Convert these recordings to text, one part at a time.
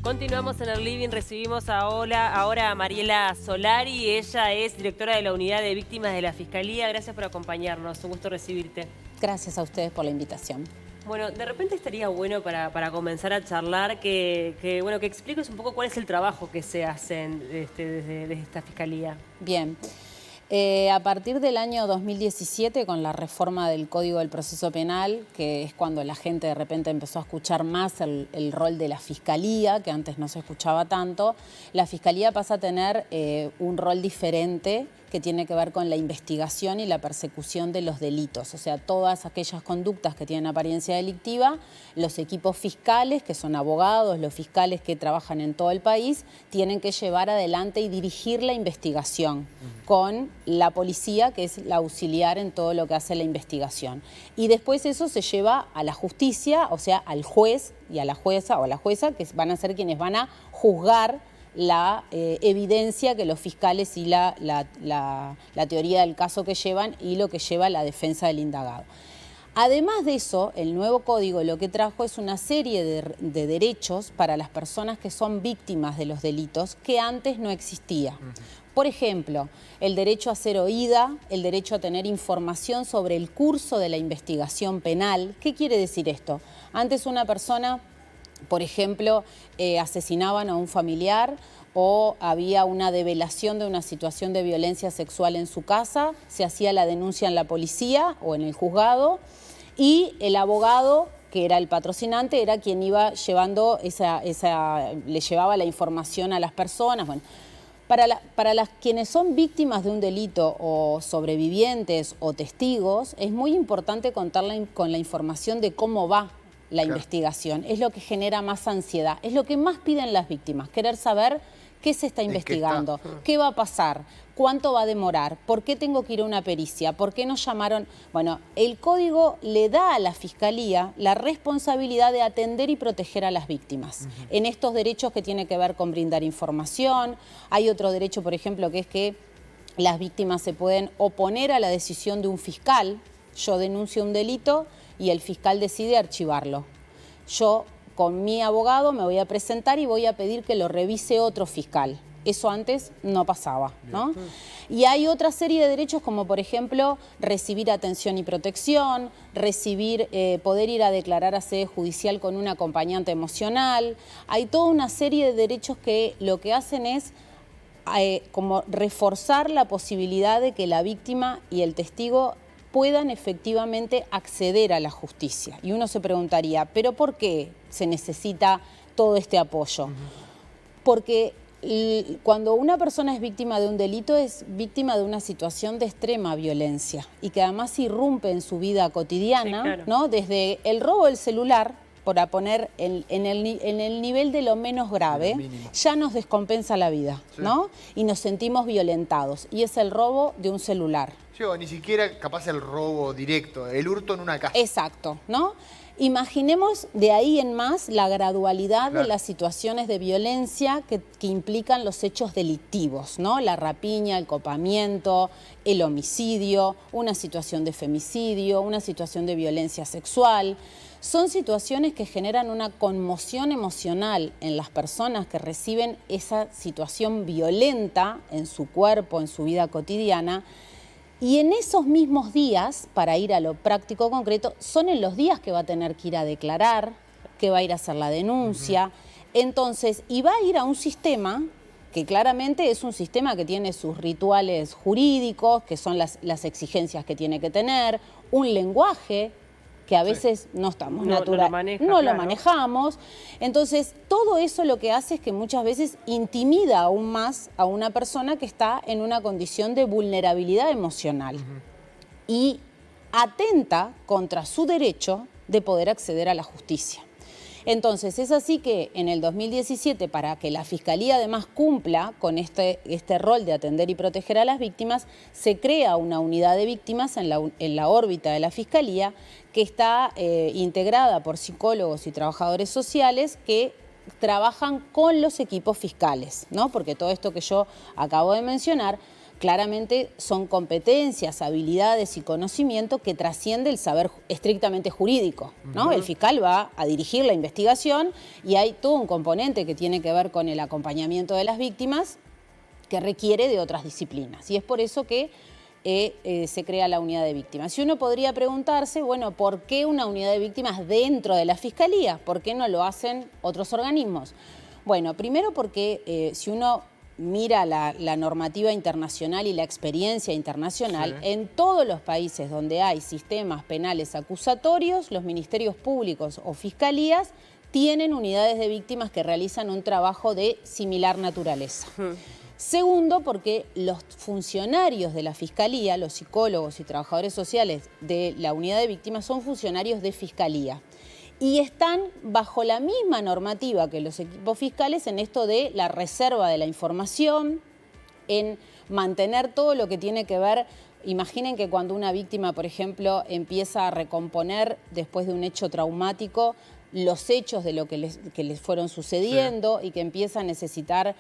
Continuamos en el living, recibimos ahora a Mariela Solari, ella es directora de la Unidad de Víctimas de la Fiscalía. Gracias por acompañarnos, un gusto recibirte. Gracias a ustedes por la invitación. Bueno, de repente estaría bueno para comenzar a charlar que expliques un poco cuál es el trabajo que se hace desde esta Fiscalía. Bien. A partir del año 2017, con la reforma del Código del Proceso Penal, que es cuando la gente de repente empezó a escuchar más el rol de la Fiscalía, que antes no se escuchaba tanto, la Fiscalía pasa a tener un rol diferente que tiene que ver con la investigación y la persecución de los delitos. O sea, todas aquellas conductas que tienen apariencia delictiva, los equipos fiscales, que son abogados, los fiscales que trabajan en todo el país, tienen que llevar adelante y dirigir la investigación con la policía, que es la auxiliar en todo lo que hace la investigación. Y después eso se lleva a la justicia, o sea, al juez y a la jueza o a la jueza, que van a ser quienes van a juzgar la evidencia que los fiscales y la teoría del caso que llevan y lo que lleva la defensa del indagado. Además de eso, el nuevo código lo que trajo es una serie de derechos para las personas que son víctimas de los delitos que antes no existía. Por ejemplo, el derecho a ser oída, el derecho a tener información sobre el curso de la investigación penal. ¿Qué quiere decir esto? Antes una persona, por ejemplo, asesinaban a un familiar o había una develación de una situación de violencia sexual en su casa, se hacía la denuncia en la policía o en el juzgado y el abogado, que era el patrocinante, era quien iba llevando le llevaba la información a las personas. Bueno, para quienes son víctimas de un delito o sobrevivientes o testigos, es muy importante contar con la información de cómo va la investigación. Es lo que genera más ansiedad, es lo que más piden las víctimas, querer saber qué se está investigando, qué va a pasar, cuánto va a demorar, por qué tengo que ir a una pericia, por qué nos llamaron. Bueno, el código le da a la Fiscalía la responsabilidad de atender y proteger a las víctimas en estos derechos que tiene que ver con brindar información. Hay otro derecho, por ejemplo, que es que las víctimas se pueden oponer a la decisión de un fiscal. Yo denuncio un delito y el fiscal decide archivarlo. Yo, con mi abogado, me voy a presentar y voy a pedir que lo revise otro fiscal. Eso antes no pasaba, ¿no? Y hay otra serie de derechos como, por ejemplo, recibir atención y protección, poder ir a declarar a sede judicial con un acompañante emocional. Hay toda una serie de derechos que lo que hacen es como reforzar la posibilidad de que la víctima y el testigo puedan efectivamente acceder a la justicia. Y uno se preguntaría, ¿pero por qué se necesita todo este apoyo? Porque cuando una persona es víctima de un delito, es víctima de una situación de extrema violencia y que además irrumpe en su vida cotidiana, sí, claro, ¿no? Desde el robo del celular, para poner en el nivel de lo menos grave, ya nos descompensa la vida, sí, ¿no? Y nos sentimos violentados. Y es el robo de un celular. Sí, o ni siquiera capaz el robo directo, el hurto en una casa. Exacto, ¿no? Imaginemos de ahí en más la gradualidad, claro, de las situaciones de violencia que implican los hechos delictivos, ¿no? La rapiña, el copamiento, el homicidio, una situación de femicidio, una situación de violencia sexual. Son situaciones que generan una conmoción emocional en las personas que reciben esa situación violenta en su cuerpo, en su vida cotidiana. Y en esos mismos días, para ir a lo práctico concreto, son en los días que va a tener que ir a declarar, que va a ir a hacer la denuncia. Entonces, y va a ir a un sistema que claramente es un sistema que tiene sus rituales jurídicos, que son las exigencias que tiene que tener, un lenguaje que a veces no estamos no lo manejamos. Entonces, todo eso lo que hace es que muchas veces intimida aún más a una persona que está en una condición de vulnerabilidad emocional y atenta contra su derecho de poder acceder a la justicia. Entonces, es así que en el 2017, para que la Fiscalía además cumpla con este rol de atender y proteger a las víctimas, se crea una unidad de víctimas en la órbita de la Fiscalía que está integrada por psicólogos y trabajadores sociales que trabajan con los equipos fiscales, ¿no? Porque todo esto que yo acabo de mencionar claramente son competencias, habilidades y conocimiento que trasciende el saber estrictamente jurídico, ¿no? El fiscal va a dirigir la investigación y hay todo un componente que tiene que ver con el acompañamiento de las víctimas que requiere de otras disciplinas. Y es por eso que se crea la unidad de víctimas. Y uno podría preguntarse, bueno, ¿por qué una unidad de víctimas dentro de la Fiscalía? ¿Por qué no lo hacen otros organismos? Bueno, primero porque si uno mira la normativa internacional y la experiencia internacional, sí, en todos los países donde hay sistemas penales acusatorios, los ministerios públicos o fiscalías tienen unidades de víctimas que realizan un trabajo de similar naturaleza. Segundo, porque los funcionarios de la Fiscalía, los psicólogos y trabajadores sociales de la unidad de víctimas son funcionarios de Fiscalía y están bajo la misma normativa que los equipos fiscales en esto de la reserva de la información, en mantener todo lo que tiene que ver. Imaginen que cuando una víctima, por ejemplo, empieza a recomponer después de un hecho traumático los hechos de lo que les fueron sucediendo, sí, y que empieza a necesitar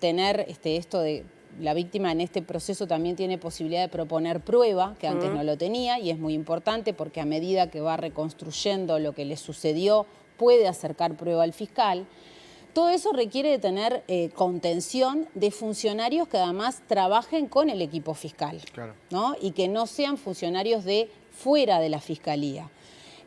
tener esto de la víctima en este proceso también tiene posibilidad de proponer prueba, que antes no lo tenía, y es muy importante porque a medida que va reconstruyendo lo que le sucedió, puede acercar prueba al fiscal. Todo eso requiere de tener contención de funcionarios que además trabajen con el equipo fiscal, claro, ¿no? Y que no sean funcionarios de fuera de la Fiscalía.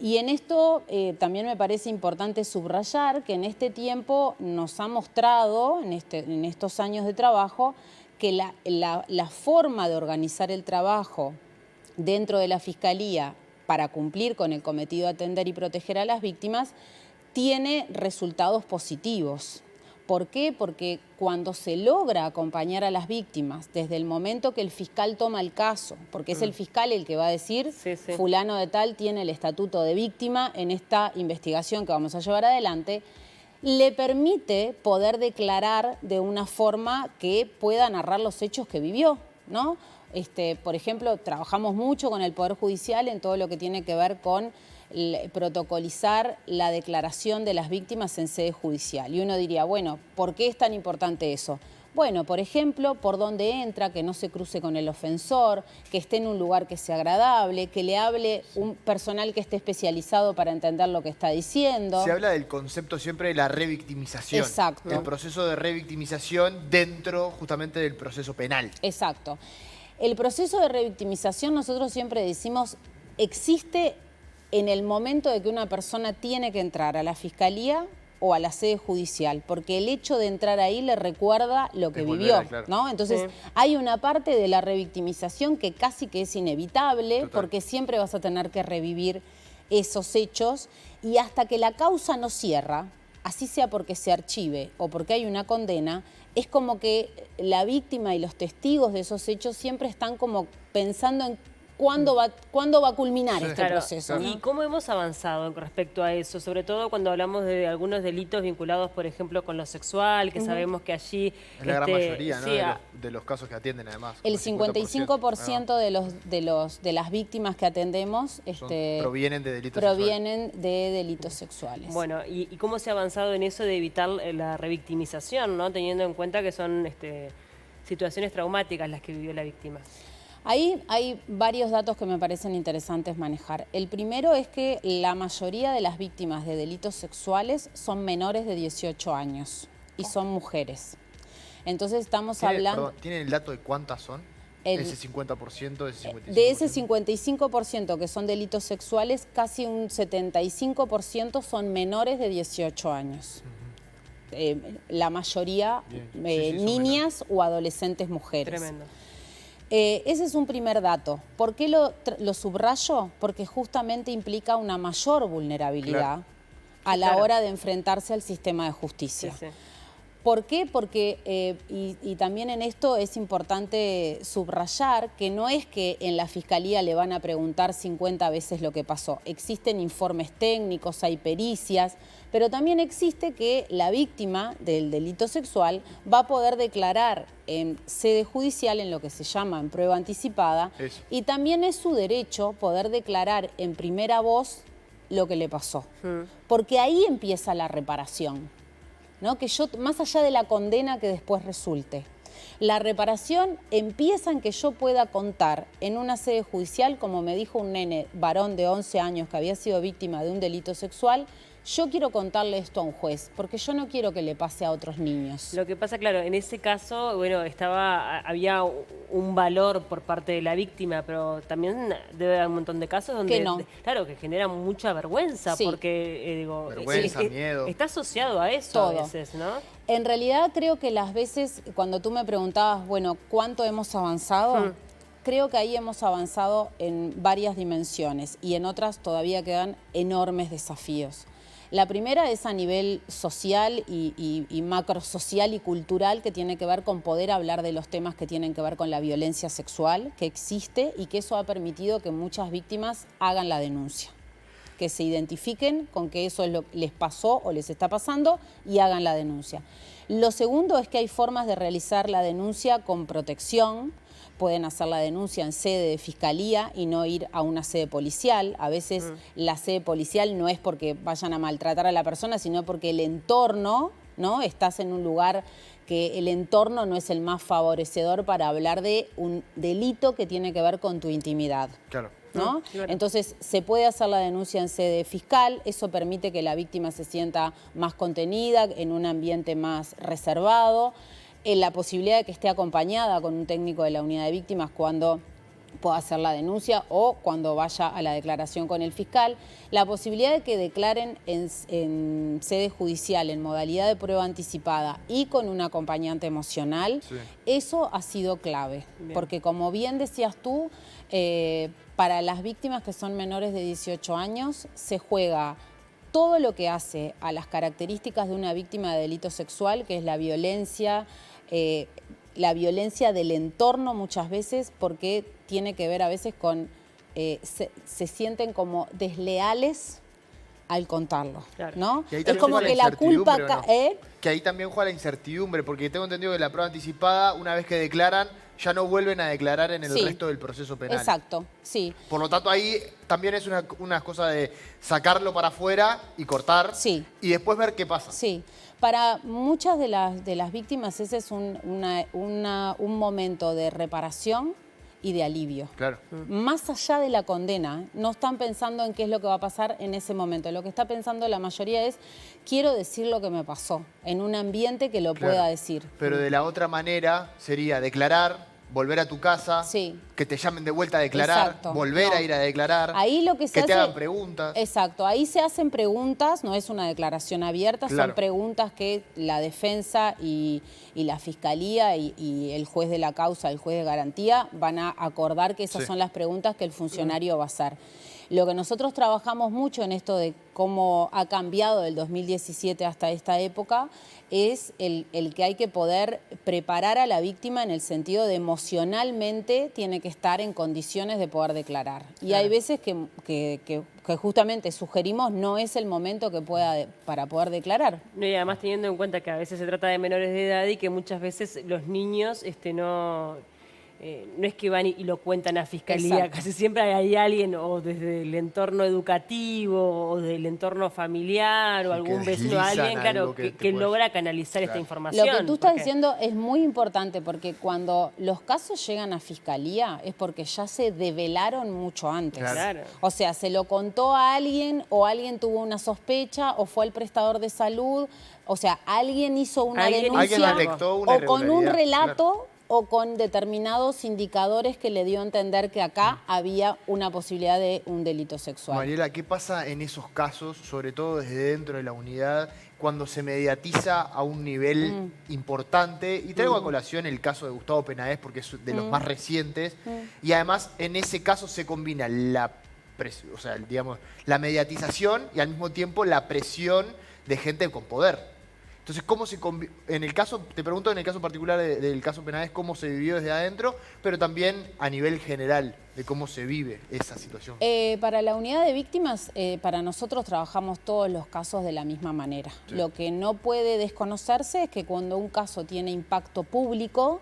Y en esto también me parece importante subrayar que en este tiempo nos ha mostrado, en estos años de trabajo, que la forma de organizar el trabajo dentro de la Fiscalía para cumplir con el cometido de atender y proteger a las víctimas tiene resultados positivos. ¿Por qué? Porque cuando se logra acompañar a las víctimas desde el momento que el fiscal toma el caso, porque es el fiscal el que va a decir, sí, sí, fulano de tal tiene el estatuto de víctima en esta investigación que vamos a llevar adelante, le permite poder declarar de una forma que pueda narrar los hechos que vivió, ¿no? Por ejemplo, trabajamos mucho con el Poder Judicial en todo lo que tiene que ver con protocolizar la declaración de las víctimas en sede judicial. Y uno diría, bueno, ¿por qué es tan importante eso? Bueno, por ejemplo, por dónde entra, que no se cruce con el ofensor, que esté en un lugar que sea agradable, que le hable un personal que esté especializado para entender lo que está diciendo. Se habla del concepto siempre de la revictimización. Exacto. El proceso de revictimización dentro justamente del proceso penal. Exacto. El proceso de revictimización, nosotros siempre decimos, existe en el momento de que una persona tiene que entrar a la Fiscalía o a la sede judicial, porque el hecho de entrar ahí le recuerda lo que vivió, claro, ¿no? Entonces, sí, hay una parte de la revictimización que casi que es inevitable, total, porque siempre vas a tener que revivir esos hechos y hasta que la causa no cierra, así sea porque se archive o porque hay una condena, es como que la víctima y los testigos de esos hechos siempre están como pensando en ¿cuándo va a culminar este proceso? ¿No? ¿Y cómo hemos avanzado con respecto a eso? Sobre todo cuando hablamos de algunos delitos vinculados, por ejemplo, con lo sexual, que sabemos que allí... Es la gran mayoría, ¿no? Sí, de los casos que atienden, además. El 55% de las víctimas que atendemos provienen de delitos sexuales. Bueno, ¿y cómo se ha avanzado en eso de evitar la revictimización, ¿no? Teniendo en cuenta que son situaciones traumáticas las que vivió la víctima? Ahí hay varios datos que me parecen interesantes manejar. El primero es que la mayoría de las víctimas de delitos sexuales son menores de 18 años y son mujeres. Entonces estamos hablando... ¿Tienen el dato de cuántas son? Ese 50%, ese 55%. De ese 55% que son delitos sexuales, casi un 75% son menores de 18 años. La mayoría niñas o adolescentes mujeres. Tremendo. Ese es un primer dato. ¿Por qué lo subrayo? Porque justamente implica una mayor vulnerabilidad a la hora de enfrentarse al sistema de justicia. Sí, sí. ¿Por qué? Porque, y también en esto es importante subrayar que no es que en la Fiscalía le van a preguntar 50 veces lo que pasó. Existen informes técnicos, hay pericias, pero también existe que la víctima del delito sexual va a poder declarar en sede judicial en lo que se llama en prueba anticipada. Eso. Y también es su derecho poder declarar en primera voz lo que le pasó. Porque ahí empieza la reparación, ¿no? Que más allá de la condena que después resulte. La reparación empieza en que yo pueda contar en una sede judicial, como me dijo un nene varón de 11 años que había sido víctima de un delito sexual, yo quiero contarle esto a un juez, porque yo no quiero que le pase a otros niños. Lo que pasa, claro, en ese caso, bueno, había un valor por parte de la víctima, pero también debe haber un montón de casos donde, Que no. claro, que genera mucha vergüenza, Sí. porque, digo, Vergüenza, miedo. está asociado a eso Todo. a veces, ¿no? En realidad creo que las veces, cuando tú me preguntabas, bueno, ¿cuánto hemos avanzado? Creo que ahí hemos avanzado en varias dimensiones y en otras todavía quedan enormes desafíos. La primera es a nivel social y macrosocial y cultural, que tiene que ver con poder hablar de los temas que tienen que ver con la violencia sexual que existe y que eso ha permitido que muchas víctimas hagan la denuncia, que se identifiquen con que eso es lo que les pasó o les está pasando y hagan la denuncia. Lo segundo es que hay formas de realizar la denuncia con protección. Pueden hacer la denuncia en sede de fiscalía y no ir a una sede policial. A veces la sede policial no es porque vayan a maltratar a la persona, sino porque el entorno, ¿no? Estás en un lugar que el entorno no es el más favorecedor para hablar de un delito que tiene que ver con tu intimidad. Claro. ¿No? Claro. Entonces se puede hacer la denuncia en sede fiscal, eso permite que la víctima se sienta más contenida, en un ambiente más reservado, la posibilidad de que esté acompañada con un técnico de la unidad de víctimas cuando pueda hacer la denuncia o cuando vaya a la declaración con el fiscal, la posibilidad de que declaren en sede judicial en modalidad de prueba anticipada y con un acompañante emocional, Sí. eso ha sido clave, Bien. porque como bien decías tú, para las víctimas que son menores de 18 años se juega todo lo que hace a las características de una víctima de delito sexual, que es la violencia del entorno muchas veces, porque tiene que ver a veces con, se sienten como desleales al contarlo, Claro. ¿no? Y ahí Es también como juega que la la culpa... incertidumbre, ¿o no? Que ahí también juega la incertidumbre, porque tengo entendido que la prueba anticipada, una vez que declaran, ya no vuelven a declarar en el Sí. resto del proceso penal. Exacto, sí. Por lo tanto, ahí también es una cosa de sacarlo para afuera y cortar, Sí. y después ver qué pasa. Sí, para muchas de las víctimas ese es un momento de reparación y de alivio. Claro. Más allá de la condena, no están pensando en qué es lo que va a pasar en ese momento. Lo que está pensando la mayoría es, quiero decir lo que me pasó, en un ambiente que lo Claro. pueda decir. Pero de la otra manera sería declarar, volver a tu casa, Sí. que te llamen de vuelta a declarar, Exacto. volver No. a ir a declarar, Ahí lo que se que te hace- hagan preguntas. Exacto, ahí se hacen preguntas, no es una declaración abierta, Claro. son preguntas que la defensa y la fiscalía y el juez de la causa, el juez de garantía, van a acordar que esas Sí. son las preguntas que el funcionario va a hacer. Lo que nosotros trabajamos mucho en esto de cómo ha cambiado del 2017 hasta esta época es el que hay que poder preparar a la víctima en el sentido de emocionalmente tiene que estar en condiciones de poder declarar. Y hay veces que justamente sugerimos no es el momento que para poder declarar. No, y además teniendo en cuenta que a veces se trata de menores de edad y que muchas veces los niños no es que van y lo cuentan a fiscalía, Exacto. casi siempre hay alguien o desde el entorno educativo o del entorno familiar o Sí, algún que vecino, deslizan alguien, claro, algo que que, te que puede- logra canalizar esta Claro. información. Lo que tú estás porque- diciendo es muy importante porque cuando los casos llegan a fiscalía es porque ya se develaron mucho antes. Claro. O sea, se lo contó a alguien o alguien tuvo una sospecha o fue al prestador de salud. O sea, alguien hizo una Alguien denuncia Alguien detectó una o con un irregularidad, relato claro. o con determinados indicadores que le dio a entender que acá había una posibilidad de un delito sexual. Mariela, ¿qué pasa en esos casos, sobre todo desde dentro de la unidad, cuando se mediatiza a un nivel importante? Y traigo a colación el caso de Gustavo Penaez porque es de los más recientes. Y además en ese caso se combina la mediatización y al mismo tiempo la presión de gente con poder. Entonces, ¿cómo se en el caso, te pregunto en el caso particular del caso Penaez, cómo se vivió desde adentro, pero también a nivel general de cómo se vive esa situación? Para la unidad de víctimas, para nosotros trabajamos todos los casos de la misma manera. Sí. Lo que no puede desconocerse es que cuando un caso tiene impacto público,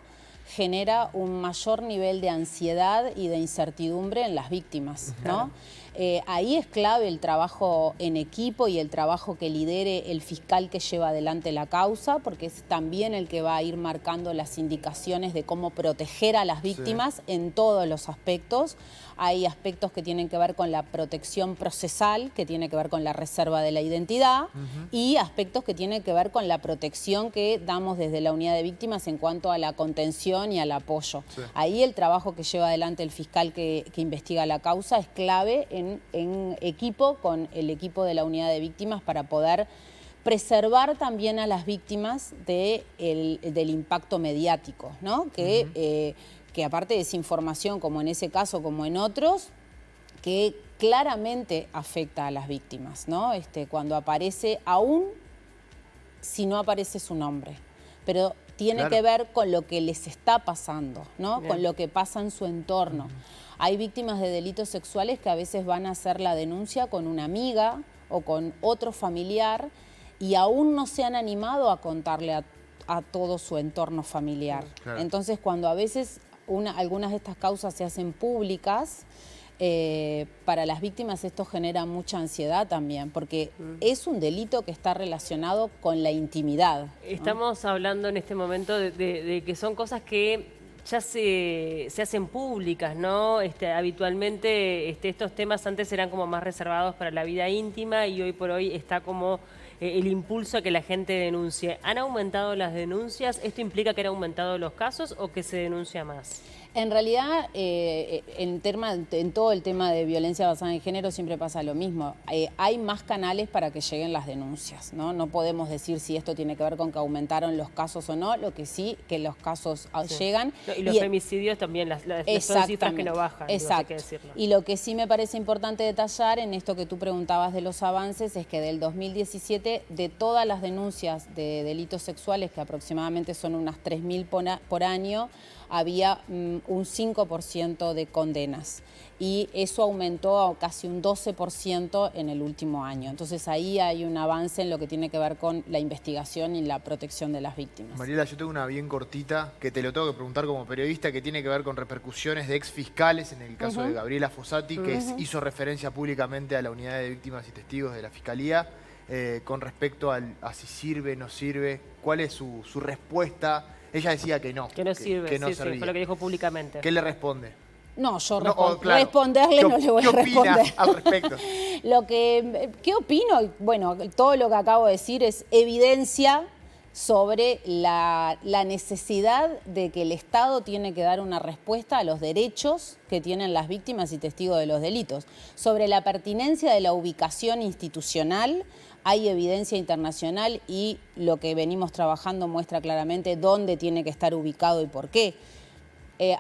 genera un mayor nivel de ansiedad y de incertidumbre en las víctimas, ¿no? Ahí es clave el trabajo en equipo y el trabajo que lidere el fiscal que lleva adelante la causa, porque es también el que va a ir marcando las indicaciones de cómo proteger a las víctimas en todos los aspectos. Hay aspectos que tienen que ver con la protección procesal, que tiene que ver con la reserva de la identidad, y aspectos que tienen que ver con la protección que damos desde la unidad de víctimas en cuanto a la contención y al apoyo. Ahí el trabajo que lleva adelante el fiscal que investiga la causa es clave en equipo con el equipo de la unidad de víctimas para poder preservar también a las víctimas del impacto mediático, ¿no? Que aparte de desinformación, como en ese caso, como en otros, que claramente afecta a las víctimas, ¿no? Cuando aparece, aún si no aparece su nombre, pero tiene que ver con lo que les está pasando, ¿no? Con lo que pasa en su entorno. Hay víctimas de delitos sexuales que a veces van a hacer la denuncia con una amiga o con otro familiar y aún no se han animado a contarle a todo su entorno familiar. Entonces, cuando a veces algunas de estas causas se hacen públicas, para las víctimas esto genera mucha ansiedad también, porque es un delito que está relacionado con la intimidad, ¿no? Estamos hablando en este momento de que son cosas que ya se hacen públicas, ¿no? Habitualmente estos temas antes eran como más reservados para la vida íntima y hoy por hoy está como el impulso a que la gente denuncie. ¿Han aumentado las denuncias? ¿Esto implica que han aumentado los casos o que se denuncia más? En realidad, en todo el tema de violencia basada en género siempre pasa lo mismo. Hay más canales para que lleguen las denuncias, ¿no? No podemos decir si esto tiene que ver con que aumentaron los casos o no, lo que sí, que los casos llegan. Y los femicidios también, son cifras que no bajan. Exacto. Hay que decirlo. Y lo que sí me parece importante detallar en esto que tú preguntabas de los avances es que del 2017, de todas las denuncias de delitos sexuales, que aproximadamente son unas 3.000 por año, había un 5% de condenas y eso aumentó a casi un 12% en el último año. Entonces ahí hay un avance en lo que tiene que ver con la investigación y la protección de las víctimas. Mariela, yo tengo una bien cortita que te lo tengo que preguntar como periodista, que tiene que ver con repercusiones de exfiscales en el caso de Gabriela Fossati, que hizo referencia públicamente a la unidad de víctimas y testigos de la Fiscalía, con respecto a si sirve, no sirve. ¿Cuál es su respuesta? Ella decía que no. Que no sirve, que no sí, servía. fue lo que dijo públicamente. ¿Qué le responde? No, yo claro. responderle no le voy a responder. ¿Qué opina al respecto? ¿Qué opino? Bueno, todo lo que acabo de decir es evidencia sobre la necesidad de que el Estado tiene que dar una respuesta a los derechos que tienen las víctimas y testigos de los delitos. Sobre la pertinencia de la ubicación institucional, hay evidencia internacional y lo que venimos trabajando muestra claramente dónde tiene que estar ubicado y por qué.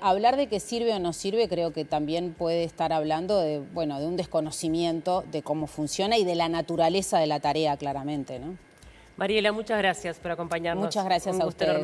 Hablar de que sirve o no sirve creo que también puede estar hablando de un desconocimiento de cómo funciona y de la naturaleza de la tarea claramente, ¿no? Mariela, muchas gracias por acompañarnos. Muchas gracias a ustedes.